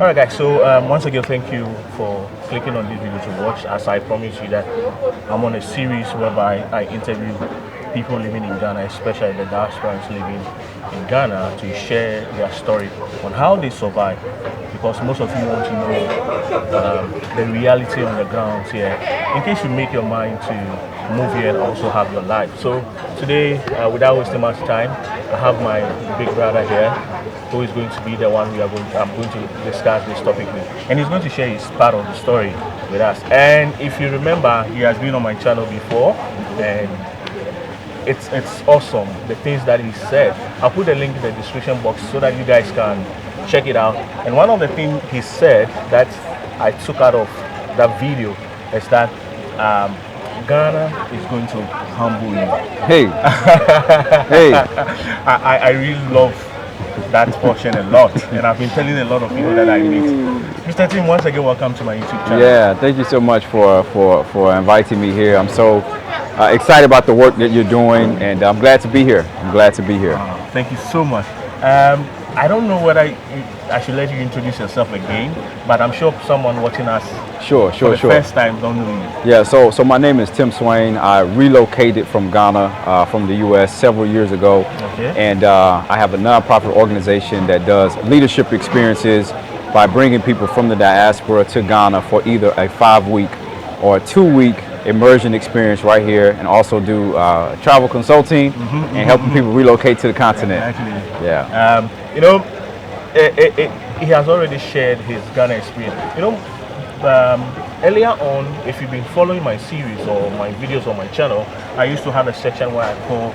All right, guys. So once again, thank you for clicking on this video to watch. As I promised you that I'm on a series whereby I interview people living in Ghana, especially the diasporans living in Ghana, to share their story on how they survive. Because most of you want to know the reality on the ground here, in case you make your mind to move here and also have your life. So today, without wasting much time, I have my big brother here, who is going to be the one I'm going to discuss this topic with, and he's going to share his part of the story with us. And if you remember, he has been on my channel before, and it's awesome, the things that he said. I'll put the link in the description box so that you guys can check it out. And one of the things he said that I took out of that video is that Ghana is going to humble you. Hey, hey. I really love that portion a lot, and I've been telling a lot of people that I meet. Mr. Tim, once again, welcome to my YouTube channel. Yeah, thank you so much for inviting me here. I'm so excited about the work that you're doing, and I'm glad to be here. I'm glad to be here. Thank you so much. I don't know whether I should let you introduce yourself again, but I'm sure someone watching us Sure. first time don't know you. Yeah, so my name is Tim Swain. I relocated from Ghana, from the U.S. several years ago. Okay. And I have a nonprofit organization that does leadership experiences by bringing people from the diaspora to Ghana for either a 5-week or a 2-week immersion experience right here, and also do travel consulting and helping people relocate to the continent. Actually, yeah. You know, he has already shared his Ghana experience. You know, earlier on, if you've been following my series or my videos on my channel, I used to have a section where I call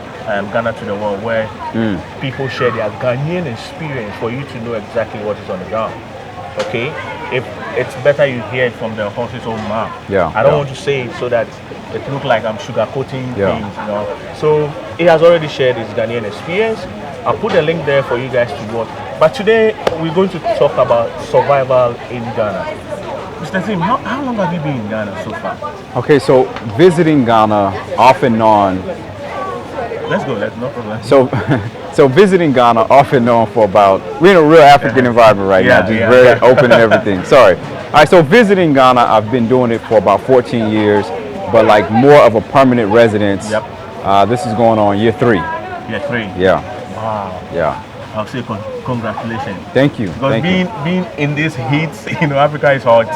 Ghana to the World, where people share their Ghanaian experience for you to know exactly what is on the ground. Okay, if it's better you hear it from the horse's own mouth. Yeah. I don't want to say it so that it looks like I'm sugarcoating things, Yeah. you know. So he has already shared his Ghanaian experience. I'll put a link there for you guys to watch. But today we're going to talk about survival in Ghana. Mr. Tim, how long have you been in Ghana so far? Okay, so visiting Ghana off and on. Let's go, no problem. So visiting Ghana off and on for about, we're in a real African environment right now, just very open and everything. Sorry. All right, so visiting Ghana, I've been doing it for about 14 years, but like more of a permanent residence. Yep. This is going on year 3. Year 3? Yeah. Wow. Yeah. I'll say congratulations. Thank you. Because being in this heat, you know, Africa is hot.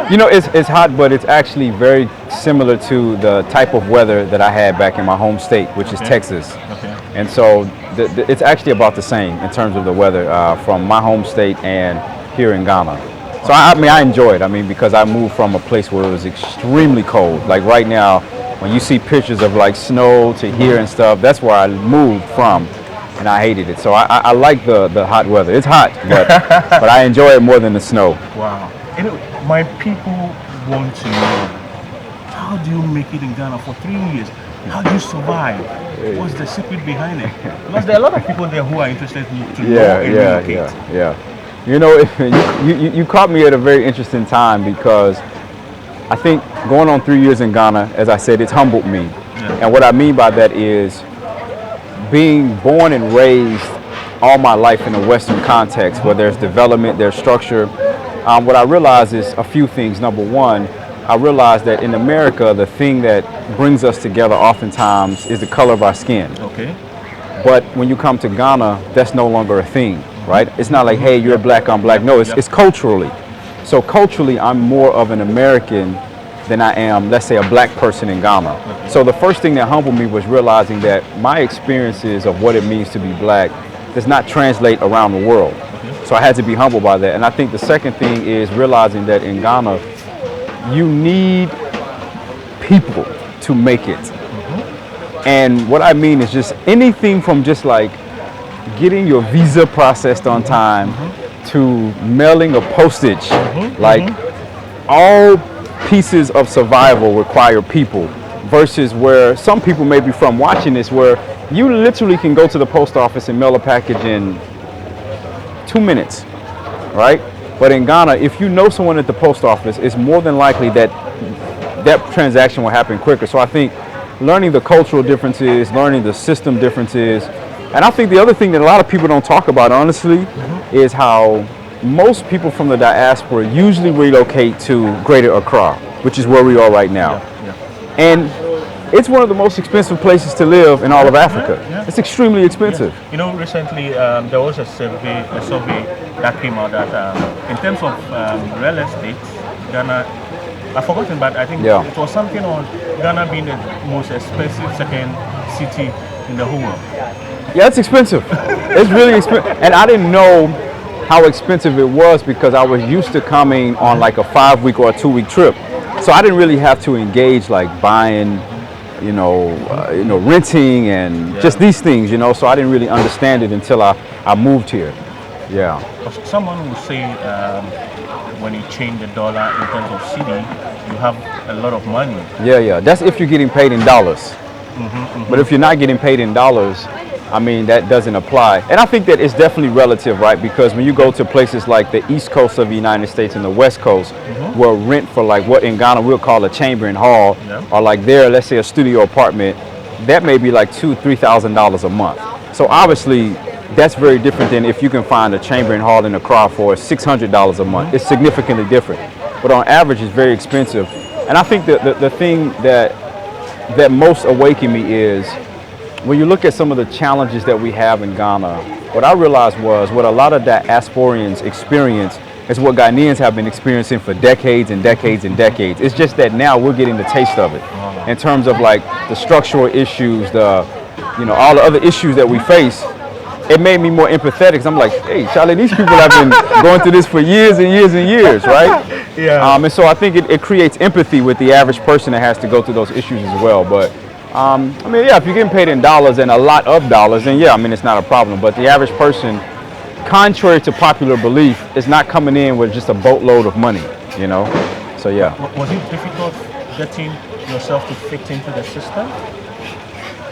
You know, it's hot, but it's actually very similar to the type of weather that I had back in my home state, which is Texas. Okay. And so it's actually about the same in terms of the weather from my home state and here in Ghana. So I mean, I enjoy it. I mean, because I moved from a place where it was extremely cold. Like right now, when you see pictures of like snow to here and stuff, that's where I moved from. And I hated it. So I like the hot weather. It's hot, but I enjoy it more than the snow. Wow. You know, my people want to know, how do you make it in Ghana for 3 years? How do you survive? What's the secret behind it? Because there are a lot of people there who are interested to know and relocate. Yeah. You know, you caught me at a very interesting time, because I think going on 3 years in Ghana, as I said, it's humbled me. Yeah. And what I mean by that is, being born and raised all my life in a Western context where there's development, there's structure, what I realize is a few things. Number one, I realize that in America, the thing that brings us together oftentimes is the color of our skin. Okay. But when you come to Ghana, that's no longer a thing, right? It's not like, hey, you're black, I'm black. No, it's culturally. So culturally, I'm more of an American than I am, let's say, a black person in Ghana. Okay. So the first thing that humbled me was realizing that my experiences of what it means to be black does not translate around the world. Okay. So I had to be humbled by that. And I think the second thing is realizing that in Ghana, you need people to make it. And what I mean is just anything from just like getting your visa processed on time to mailing a postage, like all pieces of survival require people, versus where some people may be from watching this, where you literally can go to the post office and mail a package in 2 minutes, right? But in Ghana, if you know someone at the post office, it's more than likely that that transaction will happen quicker. So I think learning the cultural differences, learning the system differences, and I think the other thing that a lot of people don't talk about, honestly, is how most people from the diaspora usually relocate to Greater Accra, which is where we are right now. And it's one of the most expensive places to live in all of Africa. It's extremely expensive. You know, recently there was a survey that came out that in terms of real estate, Ghana, I've forgotten, but I think it was something on Ghana being the most expensive second city in the whole world. Yeah, it's expensive. It's really expensive. And I didn't know how expensive it was because I was used to coming on like a 5-week or a 2-week trip. So I didn't really have to engage like buying, renting and just these things, So I didn't really understand it until I moved here. Yeah. Someone will say when you change the dollar in terms of cedi, you have a lot of money. Yeah. That's if you're getting paid in dollars. But if you're not getting paid in dollars, I mean, that doesn't apply. And I think that it's definitely relative, right? Because when you go to places like the East Coast of the United States and the West Coast, where rent for like what in Ghana we'll call a chamber and hall, or like there, let's say a studio apartment, that may be like $2,000-3,000 a month. So obviously, that's very different than if you can find a chamber and hall in Accra for $600 a month. It's significantly different. But on average, it's very expensive. And I think the thing that most awakened me is when you look at some of the challenges that we have in Ghana, what I realized was what a lot of diasporians experience is what Ghanaians have been experiencing for decades and decades and decades. It's just that now we're getting the taste of it in terms of like the structural issues, all the other issues that we face. It made me more empathetic because I'm like, hey, Charlie, these people have been going through this for years and years and years, right? And so I think it creates empathy with the average person that has to go through those issues as well. But if you're getting paid in dollars and a lot of dollars, then it's not a problem. But the average person, contrary to popular belief, is not coming in with just a boatload of money, So yeah. Was it difficult getting yourself to fit into the system?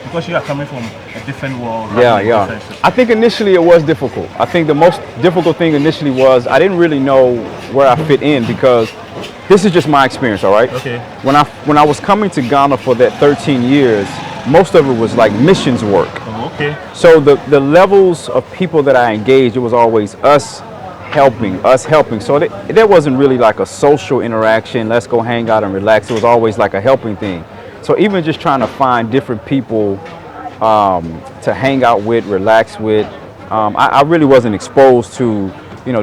Because you are coming from a different world. I think initially it was difficult. I think the most difficult thing initially was I didn't really know where I fit in because this is just my experience, all right? Okay. When I was coming to Ghana for that 13 years, most of it was like missions work. Oh, okay. So the levels of people that I engaged, it was always us helping. So there wasn't really like a social interaction, let's go hang out and relax. It was always like a helping thing. So even just trying to find different people to hang out with, relax with, I really wasn't exposed to,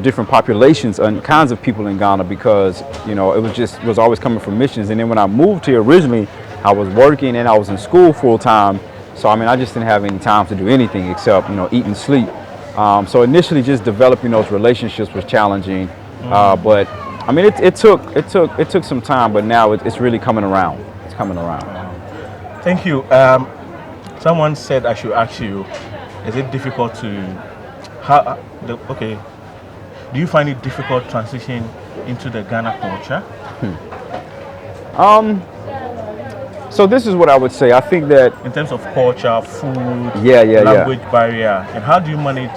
different populations and kinds of people in Ghana because, it was always coming from missions. And then when I moved here originally, I was working and I was in school full time. So, I just didn't have any time to do anything except, eat and sleep. So initially just developing those relationships was challenging. But it took some time, but now it's really coming around. Coming around. Thank you. Someone said I should ask you, is it difficult to do you find it difficult transitioning into the Ghana culture? So this is what I would say. I think that in terms of culture, food, language barrier, and how do you manage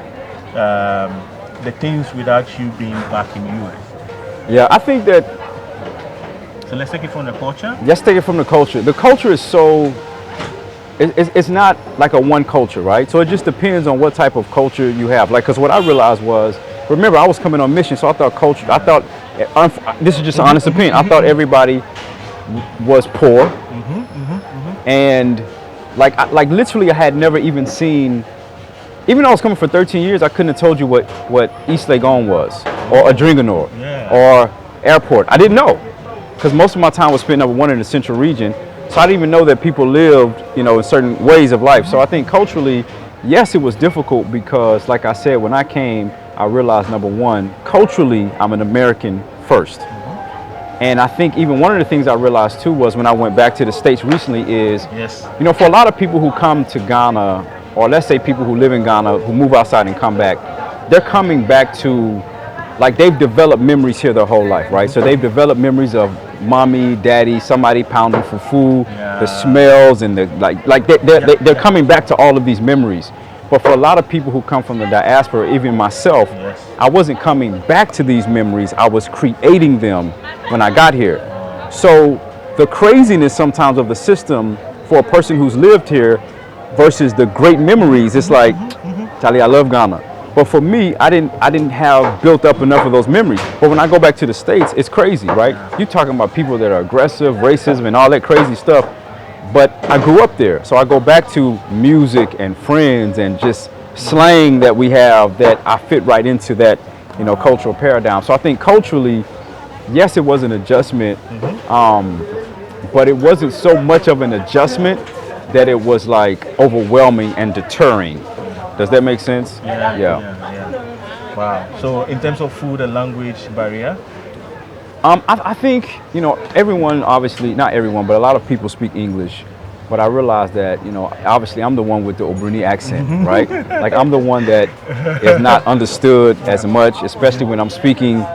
the things without you being back in US? Yeah, I think that. So let's take it from the culture? Let's take it from the culture. The culture is it's not like a one culture, right? So it just depends on what type of culture you have. Like, because what I realized was, remember, I was coming on mission, so I thought this is just an honest opinion, I thought everybody was poor. And like literally I had never even seen, even though I was coming for 13 years, I couldn't have told you what East Legon was, or Adringanor, or airport. I didn't know. Because most of my time was spent number one in the central region, so I didn't even know that people lived, in certain ways of life. So I think culturally, yes, it was difficult because, like I said, when I came, I realized number one, culturally, I'm an American first. And I think even one of the things I realized too was when I went back to the States recently is, for a lot of people who come to Ghana, or let's say people who live in Ghana, who move outside and come back, they're coming back to, like, they've developed memories here their whole life, right? So they've developed memories of mommy, daddy, somebody pounding for food, the smells, and they're coming back to all of these memories. But for a lot of people who come from the diaspora, even myself, I wasn't coming back to these memories. I was creating them when I got here. So the craziness sometimes of the system for a person who's lived here versus the great memories, it's like, Charlie, I love Ghana. But for me, I didn't have built up enough of those memories. But when I go back to the States, it's crazy, right? You're talking about people that are aggressive, racism, and all that crazy stuff. But I grew up there, so I go back to music and friends and just slang that we have that I fit right into that, cultural paradigm. So I think culturally, yes, it was an adjustment, but it wasn't so much of an adjustment that it was like overwhelming and deterring. Does that make sense? Yeah. Wow. So in terms of food and language barrier? I think, everyone, obviously, not everyone, but a lot of people speak English. But I realize that, obviously I'm the one with the Obruni accent, right? Like I'm the one that is not understood as much, especially when I'm speaking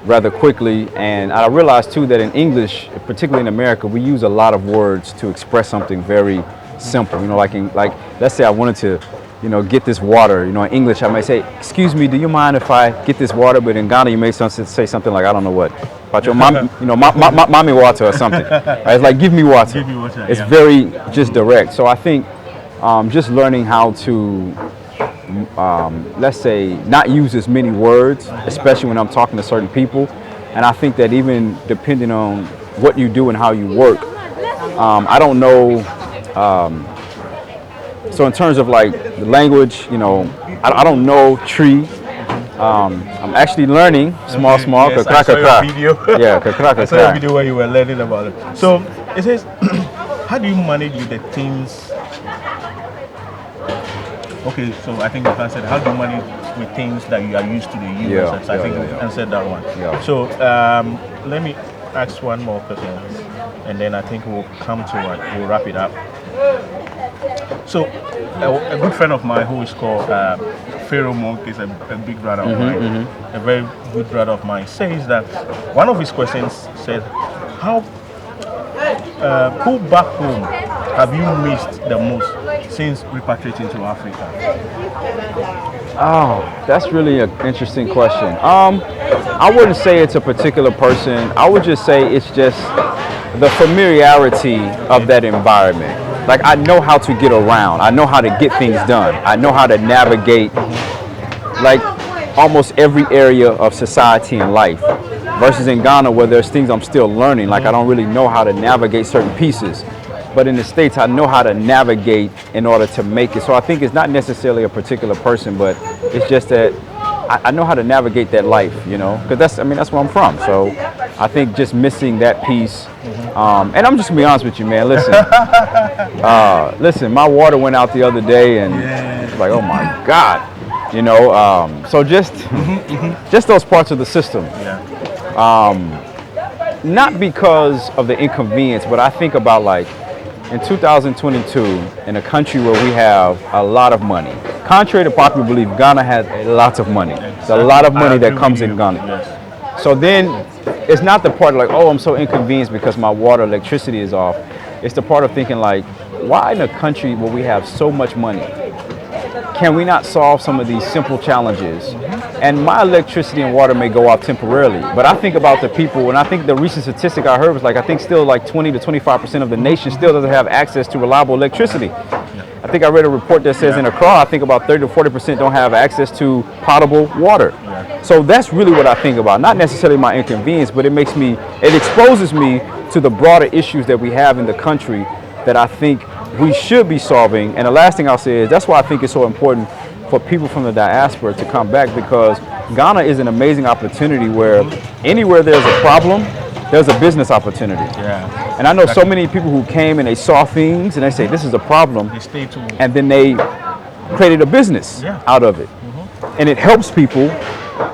rather quickly. And I realize too that in English, particularly in America, we use a lot of words to express something very simple. Like let's say I wanted to, get this water. In English I may say, "Excuse me, do you mind if I get this water?" But in Ghana you may say something like, I don't know what, about your mom, mommy water or something. Right? It's like, give me water. Give me water. It's very just direct. So I think just learning how to, let's say, not use as many words, especially when I'm talking to certain people. And I think that even depending on what you do and how you work, I don't know. So in terms of like the language, I don't know tree. I'm actually learning small. Yes, I saw your video. Yeah, I saw your video where you were learning about it. So it says, how do you manage with the teams? Okay, so I think you've answered. How do you manage with things that you are used to the US? I think you've answered that one. Yeah. So let me ask one more question, and then I think we'll come to it. We'll wrap it up. So a good friend of mine who is called Pharaoh Monk is a big brother of mine, a very good brother of mine, says that one of his questions said, who back home have you missed the most since repatriating to Africa? Oh, that's really an interesting question. I wouldn't say it's a particular person. I would just say it's just the familiarity of that environment. Like I know how to get around. I know how to get things done. I know how to navigate like almost every area of society and life. Versus in Ghana where there's things I'm still learning. Like I don't really know how to navigate certain pieces. But in the States, I know how to navigate in order to make it. So I think it's not necessarily a particular person, but it's just that I know how to navigate that life, because that's where I'm from. So I think just missing that piece. And I'm just gonna be honest with you, man. Listen, my water went out the other day, and it's like, oh my God, So just those parts of the system. Not because of the inconvenience, but I think about like in 2022, in a country where we have a lot of money. Contrary to popular belief, Ghana has a lot of money. There's a lot of money that comes in Ghana. Yes. So then it's not the part like, oh, I'm so inconvenienced because my water, electricity is off. It's the part of thinking like, why in a country where we have so much money, can we not solve some of these simple challenges? And my electricity and water may go off temporarily, but I think about the people, and I think the recent statistic I heard was like, I think still like 20 to 25% of the nation still doesn't have access to reliable electricity. I think I read a report that says in Accra, I think about 30 to 40% don't have access to potable water. So that's really what I think about. Not necessarily my inconvenience, but it exposes me to the broader issues that we have in the country that I think we should be solving. And the last thing I'll say is that's why I think it's so important for people from the diaspora to come back, because Ghana is an amazing opportunity where anywhere there's a problem, there's a business opportunity. And I know so many people who came and they saw things and they say, this is a problem. And then they created a business out of it. And it helps people,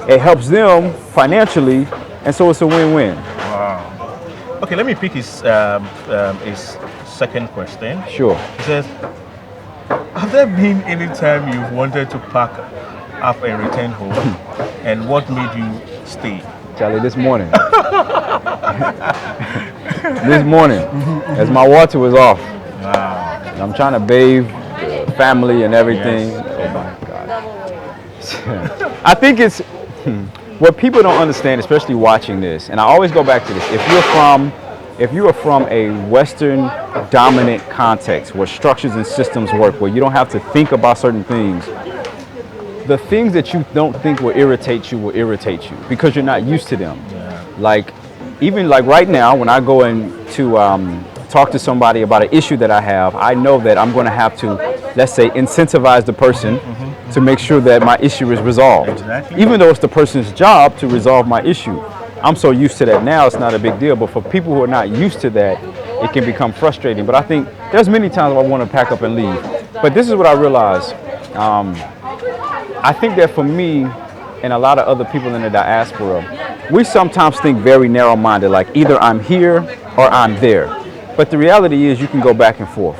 it helps them financially, and so it's a win-win. Wow. Okay, let me pick his second question. Sure. He says, have there been any time you've wanted to pack up and return home, and what made you stay? Charlie, this morning. This morning, as my water was off. Wow. I'm trying to bathe the family and everything. Oh my God. I think it's what people don't understand, especially watching this, and I always go back to this. If you are from a Western dominant context where structures and systems work, where you don't have to think about certain things, the things that you don't think will irritate you because you're not used to them. Yeah. Like, even like right now, when I go in to talk to somebody about an issue that I have, I know that I'm going to have to, let's say, incentivize the person to make sure that my issue is resolved. Exactly. Even though it's the person's job to resolve my issue. I'm so used to that now, it's not a big deal. But for people who are not used to that, it can become frustrating. But I think there's many times I want to pack up and leave. But this is what I realized. I think that for me and a lot of other people in the diaspora, we sometimes think very narrow-minded, like either I'm here or I'm there. But the reality is you can go back and forth,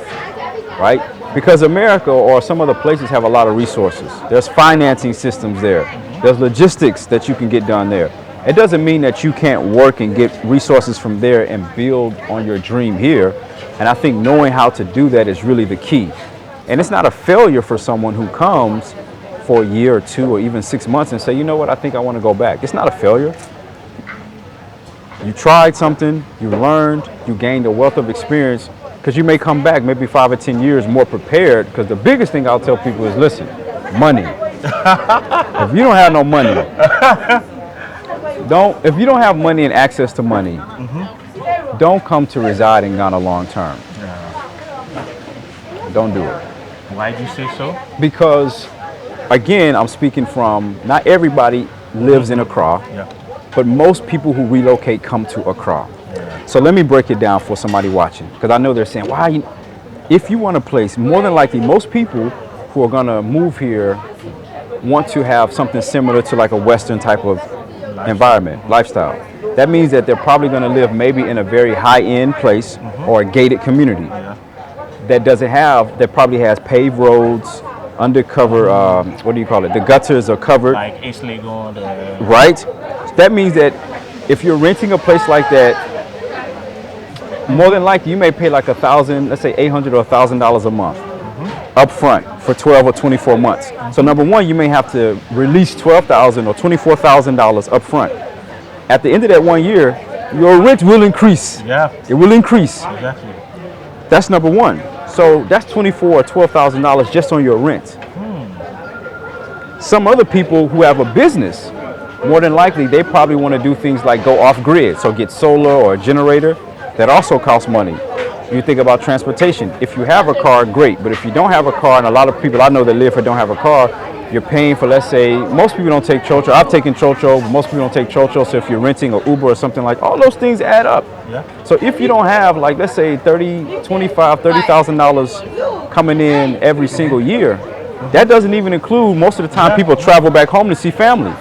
right? Because America or some other places have a lot of resources. There's financing systems there. There's logistics that you can get done there. It doesn't mean that you can't work and get resources from there and build on your dream here. And I think knowing how to do that is really the key. And it's not a failure for someone who comes for a year or 2 or even 6 months and say, you know what, I think I want to go back. It's not a failure. You tried something, you learned, you gained a wealth of experience, because you may come back maybe 5 or 10 years more prepared. Because the biggest thing I'll tell people is, listen, money. If you don't have no money, if you don't have money and access to money, don't come to reside in Ghana long term. Don't do it. Why do you say so? Because, again, I'm speaking from, not everybody lives in Accra, but most people who relocate come to Accra. So let me break it down for somebody watching, because I know they're saying, why? If you want a place, more than likely, most people who are going to move here want to have something similar to like a Western type of environment, lifestyle. That means that they're probably going to live maybe in a very high-end place or a gated community that probably has paved roads, undercover, what do you call it? The gutters are covered. Like e.t.c. Right? That means that if you're renting a place like that, more than likely you may pay like $1,000, let's say $800 or $1,000 a month up front for 12 or 24 months. So number one, you may have to release $12,000 or $24,000 up front. At the end of that 1 year, your rent will increase. Yeah. It will increase. Exactly. That's number one. So that's $24,000 or $12,000 just on your rent. Some other people who have a business, more than likely, they probably want to do things like go off grid. So get solar or a generator. That also costs money. You think about transportation. If you have a car, great. But if you don't have a car, and a lot of people I know that live here don't have a car, you're paying for, let's say, most people don't take Chocho. I've taken Chocho, but most people don't take Chocho. So if you're renting or Uber or something like, all those things add up. Yeah. So if you don't have, like, let's say $30,000 coming in every single year, that doesn't even include most of the time people travel back home to see family.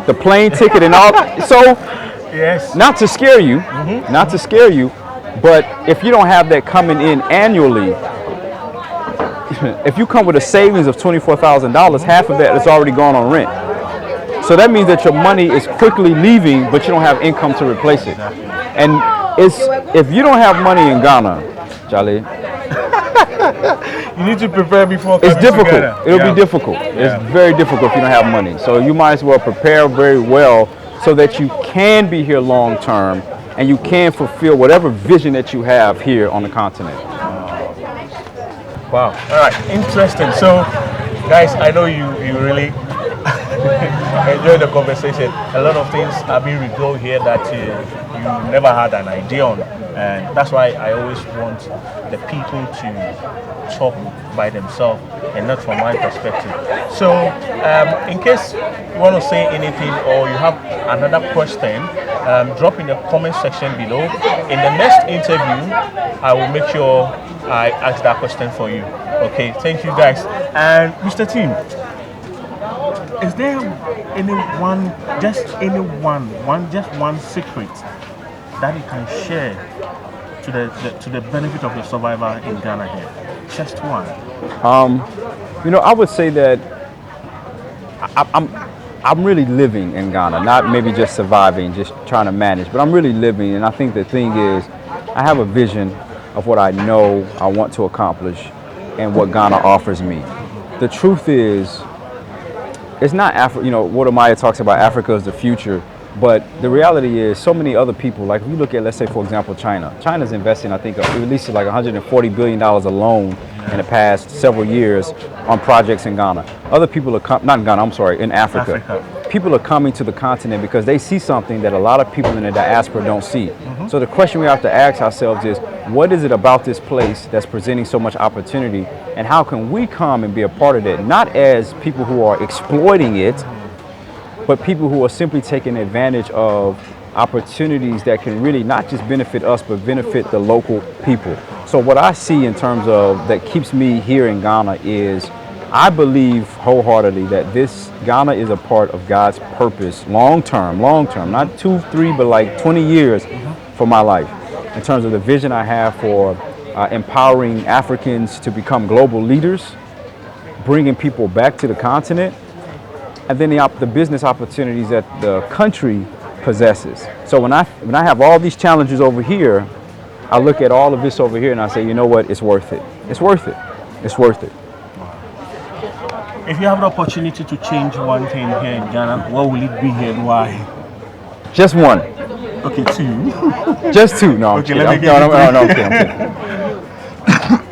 The plane ticket and all. So yes. Not to scare you, not to scare you, but if you don't have that coming in annually, if you come with a savings of $24,000, half of that is already gone on rent. So that means that your money is quickly leaving, but you don't have income to replace it. And if you don't have money in Ghana, Jolly, you need to prepare before it's difficult. Together. It'll be difficult. It's very difficult if you don't have money. So you might as well prepare very well so that you can be here long term and you can fulfill whatever vision that you have here on the continent. Wow. All right. Interesting. So, guys, I know you really enjoyed the conversation. A lot of things are being revealed here that you never had an idea on. And that's why I always want the people to talk by themselves and not from my perspective. So in case you want to say anything or you have another question, drop in the comment section below. In the next interview, I will make sure I ask that question for you. Okay, thank you guys. And Mr. Tim, is there just one secret that you can share to the benefit of the survivor in Ghana here? Just one. I would say that I'm really living in Ghana, not maybe just surviving, just trying to manage, but I'm really living. And I think the thing is, I have a vision of what I know I want to accomplish and what Ghana offers me. The truth is, it's not Africa. What Amaya talks about, Africa is the future. But the reality is, so many other people, like if you look at, let's say, for example, China's investing, I think, at least like $140 billion alone in the past several years on projects in Ghana. Other people are not in Ghana, I'm sorry, in Africa. People are coming to the continent because they see something that a lot of people in the diaspora don't see. So the question we have to ask ourselves is, what is it about this place that's presenting so much opportunity, and how can we come and be a part of it? Not as people who are exploiting it, but people who are simply taking advantage of opportunities that can really not just benefit us, but benefit the local people. So what I see in terms of that keeps me here in Ghana is, I believe wholeheartedly that Ghana is a part of God's purpose, long term, not 2, 3, but like 20 years for my life, in terms of the vision I have for empowering Africans to become global leaders, bringing people back to the continent, and then the business opportunities that the country possesses. So when I have all these challenges over here, I look at all of this over here and I say, you know what, it's worth it. It's worth it. It's worth it. If you have the opportunity to change one thing here in Ghana, what will it be and why? Just one. Okay, 2. Just 2. No, okay, I'm kidding. I'm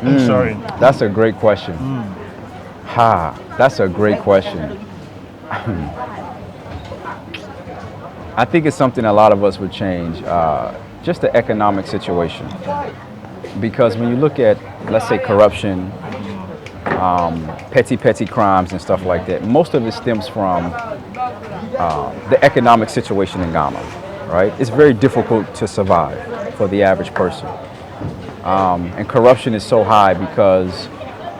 kidding. Sorry. That's a great question. That's a great question. I think it's something a lot of us would change, just the economic situation. Because when you look at, let's say, corruption, petty crimes and stuff like that, most of it stems from the economic situation in Ghana, right? It's very difficult to survive for the average person. And corruption is so high because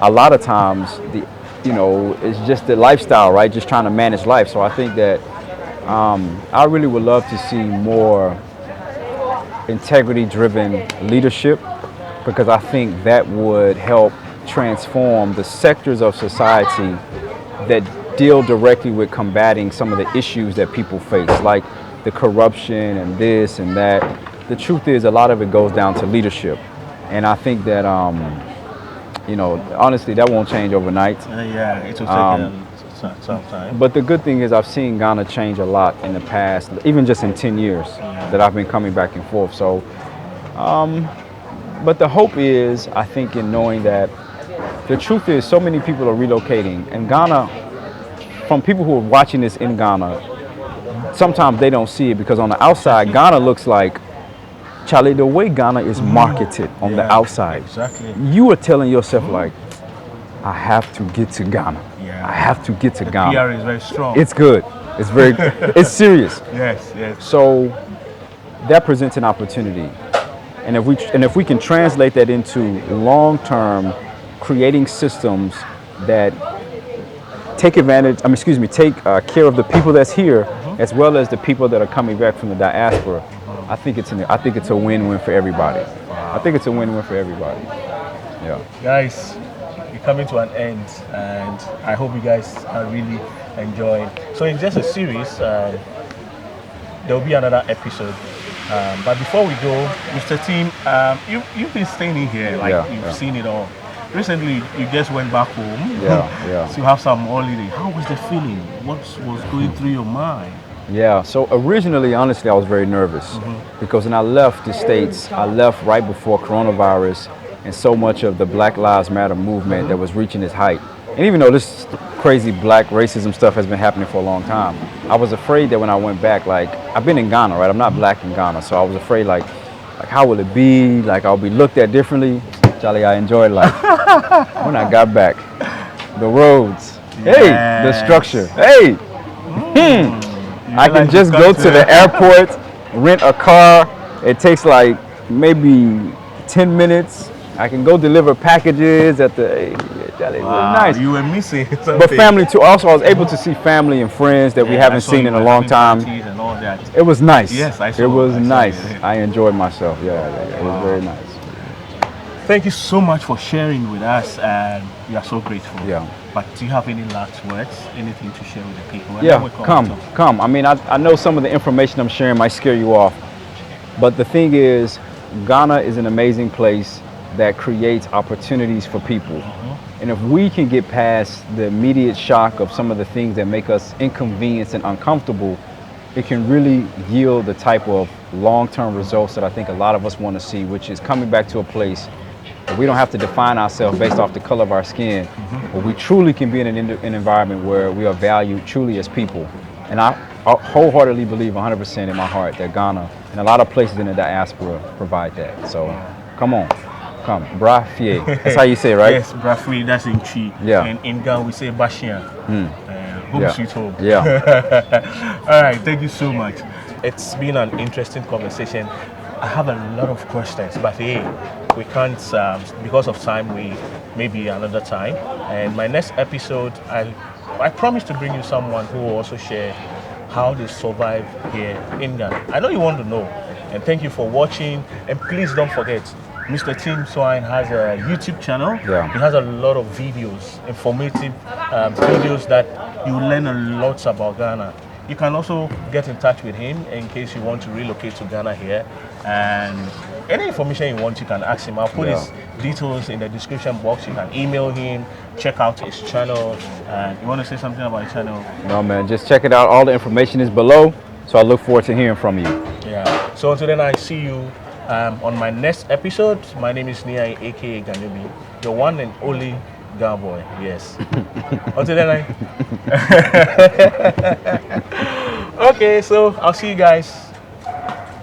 a lot of times, it's just the lifestyle, right? Just trying to manage life. So I think that I really would love to see more integrity-driven leadership, because I think that would help transform the sectors of society that deal directly with combating some of the issues that people face, like the corruption and this and that. The truth is, a lot of it goes down to leadership. And I think that, honestly, that won't change overnight. Yeah, it will take some time. But the good thing is I've seen Ghana change a lot in the past, even just in 10 years that I've been coming back and forth. So, but the hope is, I think, in knowing that the truth is so many people are relocating. And Ghana, from people who are watching this in Ghana, sometimes they don't see it because on the outside, Ghana looks like, Charlie, the way Ghana is marketed on the outside, exactly. You are telling yourself like, I have to get to Ghana. Yeah. I have to get to Ghana. PR is very strong. It's good. It's very, it's serious. Yes. So that presents an opportunity. And if we can translate that into long-term creating systems that take care of the people that's here, as well as the people that are coming back from the diaspora, I think it's a win-win for everybody. I think it's a win-win for everybody. Yeah. Guys, we're coming to an end, and I hope you guys are really enjoying. So it's just a series. There will be another episode. But before we go, Mr. Tim, you've been staying in here, you've seen it all. Recently, you just went back home to have some holiday. How was the feeling? What was going through your mind? Yeah, so originally, honestly, I was very nervous because when I left the States, I left right before coronavirus and so much of the Black Lives Matter movement that was reaching its height. And even though this crazy black racism stuff has been happening for a long time, I was afraid that when I went back, I've been in Ghana, right? I'm not black in Ghana, so I was afraid, how will it be? I'll be looked at differently. Charlie, I enjoyed life. When I got back, the roads, the structure, I can just go to the airport, rent a car. It takes maybe 10 minutes. I can go deliver packages at the. It was nice. You were missing something. But family too. Also, I was able to see family and friends that we haven't seen in a long time. And all that. It was nice. Yes, I saw. It was nice. I enjoyed myself. Yeah. It was very nice. Thank you so much for sharing with us, and we are so grateful. Yeah. But do you have any last words? Anything to share with the people? And Yeah, come. I mean, I know some of the information I'm sharing might scare you off, but the thing is, Ghana is an amazing place that creates opportunities for people. And if we can get past the immediate shock of some of the things that make us inconvenienced and uncomfortable, it can really yield the type of long-term results that I think a lot of us want to see, which is coming back to a place We don't have to define ourselves based off the color of our skin, but we truly can be in an environment where we are valued truly as people. And I wholeheartedly believe 100% in my heart that Ghana and a lot of places in the diaspora provide that. So come on, come, bra fie. That's how you say it, right? Yes, bra fie, that's in Chi. Yeah. And in Ghana we say bashian. Home sweet home. Yeah. All right, thank you so much. It's been an interesting conversation. I have a lot of questions, but hey, we can't, because of time, maybe another time. And my next episode, I promise to bring you someone who will also share how they survive here in Ghana. I know you want to know. And thank you for watching. And please don't forget, Mr. Tim Swain has a YouTube channel. Yeah. He has a lot of videos, informative videos that you will learn a lot about Ghana. You can also get in touch with him in case you want to relocate to Ghana here. And any information you want, you can ask him. I'll put his details in the description box. You can email him, check out his channel. And you want to say something about his channel? No, man, just check it out. All the information is below. So I look forward to hearing from you. Yeah. So until then, I see you on my next episode. My name is Niiayi, aka Ganubi, the one and only Ghana boy. Yes. Until then, okay, so I'll see you guys.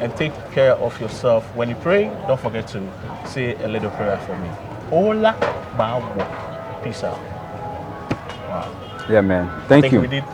And take care of yourself. When you pray, don't forget to say a little prayer for me. Hola, Bawo. Peace out. Wow. Yeah, man. Thank you. We did